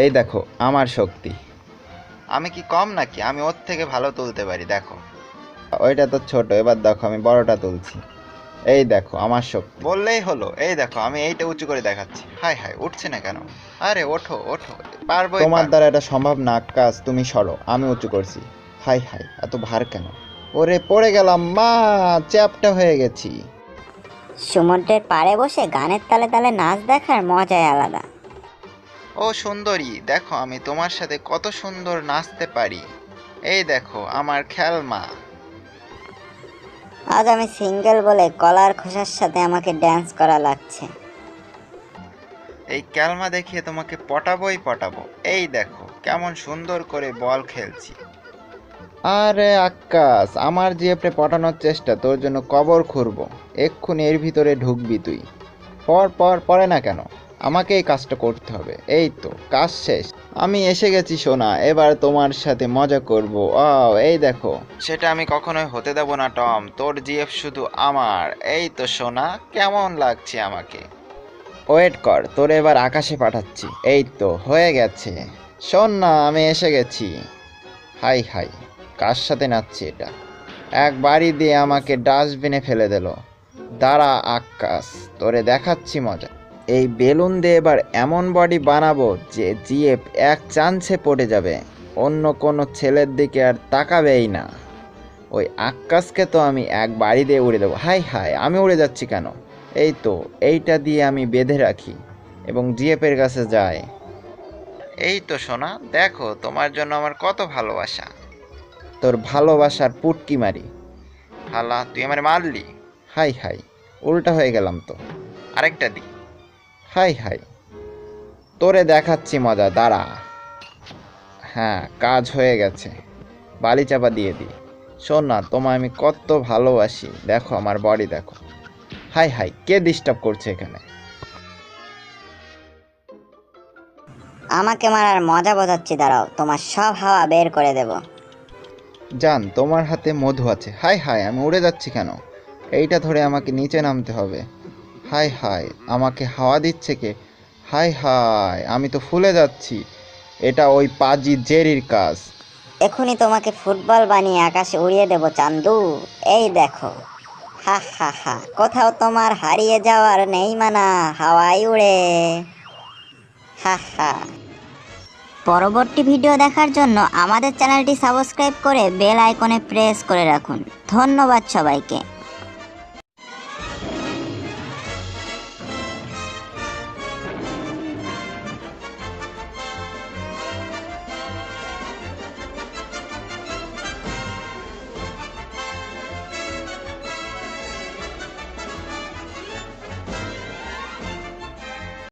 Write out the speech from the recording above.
এই দেখো আমার শক্তি। আমি কি কম নাকি? আমি ওর থেকে ভালো তুলতে পারি, দেখো। ওইটা তো ছোট, এবার দেখো আমি বড়টা তুলছি। এই দেখো আমার শক্তি বললেই হলো। এই দেখো আমি এইটা উঁচু করে দেখাচ্ছি। হাই হাই, উঠছে না কেন? আরে ওঠো ওঠো, পারবো। তোমার দ্বারা এটা সম্ভব না আক্কাস, তুমি সরো, আমি উঁচু করছি। হাই হাই, এত ভার কেন? ওরে পড়ে গেলাম, মা চ্যাপটা হয়ে গেছি। সমুদ্রের পাড়ে বসে গানের তালে তালে নাচ দেখার মজাই আলাদা। ও সুন্দরী, দেখো আমি তোমার সাথে কত সুন্দর নাচতে পারি। এই দেখো আমার খেলমা। আজ আমি সিঙ্গেল বলে কলার খোসার সাথে আমাকে ড্যান্স করা লাগছে। এই ক্যালমা দেখিয়ে তোমাকে পটাবোই পটাবো। এই দেখো কেমন সুন্দর করে বল খেলছি। আরে আক্কাস, আমার জিএফে পটানোর চেষ্টা তোর জন্য কবর খুঁড়বো। এক্ষুনি এর ভিতরে ঢুকবি তুই। পরে না কেন? আমাকে এই কাজটা করতে হবে। এই তো কাজ শেষ, আমি এসে গেছি সোনা, এবার তোমার সাথে মজা করব। এই দেখো, সেটা আমি কখনোই হতে দেব না টম, তোর জিএফ শুধু আমার। এই তো সোনা, কেমন লাগছে আমাকে? ওয়েট কর, তোর এবার আকাশে পাঠাচ্ছি। এই তো হয়ে গেছে। শোন না, আমি এসে গেছি। হাই হাই, কার সাথে নাচছি এটা? এক বাড়ি দিয়ে আমাকে ডাস্টবিনে ফেলে দিল। দাঁড়া আক্কাস, তোরে দেখাচ্ছি মজা। এই বেলুন দিয়ে এবার এমন বডি বানাবো যে জিএফ এক চান্সে পড়ে যাবে, অন্য কোনো ছেলের দিকে আর তাকাবেই না। ওই আক্কাসকে তো আমি এক বাড়ি দিয়ে উড়ে দেবো। হাই হাই, আমি উড়ে যাচ্ছি কেন? এই তো এইটা দিয়ে আমি বেঁধে রাখি এবং জিএফের কাছে যাই। এই তো সোনা, দেখো তোমার জন্য আমার কত ভালোবাসা। তোর ভালোবাসার পুটকি মারি। হালা, তুই আমার মারলি? হাই হাই, উল্টা হয়ে গেলাম তো। আরেকটা দি। হাই হাই, তোরে দেখাচ্ছি মজা, দাঁড়া। হ্যাঁ, কাজ হয়ে গেছে। বালি চাপা দিয়ে দি। শোন না, তোমায় আমি কত ভালোবাসি, দেখো আমার বডি দেখো। হাই হাই, কে ডিস্টার্ব করছে এখানে? আমাকে মারার মজা বোঝাচ্ছি, দাঁড়াও, তোমার সব হাওয়া বের করে দেব। জান, তোমার হাতে মধু আছে। হাই হাই, আমি উড়ে যাচ্ছি কেন? এইটা ধরে আমাকে নিচে নামতে হবে। হাই হাই, আমাকে হাওয়া দিচ্ছে কে? হাই হাই, আমি তো ফুলে যাচ্ছি। এটা ওই পাজি জেরির কাজ। এখনই তোমাকে ফুটবল বানিয়ে আকাশে উড়িয়ে দেব চান্দু। এই দেখো, হা হা হা, কোথাও তোমার হারিয়ে যাওয়ার নেই মানা, হাওয়াই উড়ে। হা হা। পরবর্তী ভিডিও দেখার জন্য আমাদের চ্যানেলটি সাবস্ক্রাইব করে বেল আইকনে প্রেস করে রাখুন। ধন্যবাদ সবাইকে।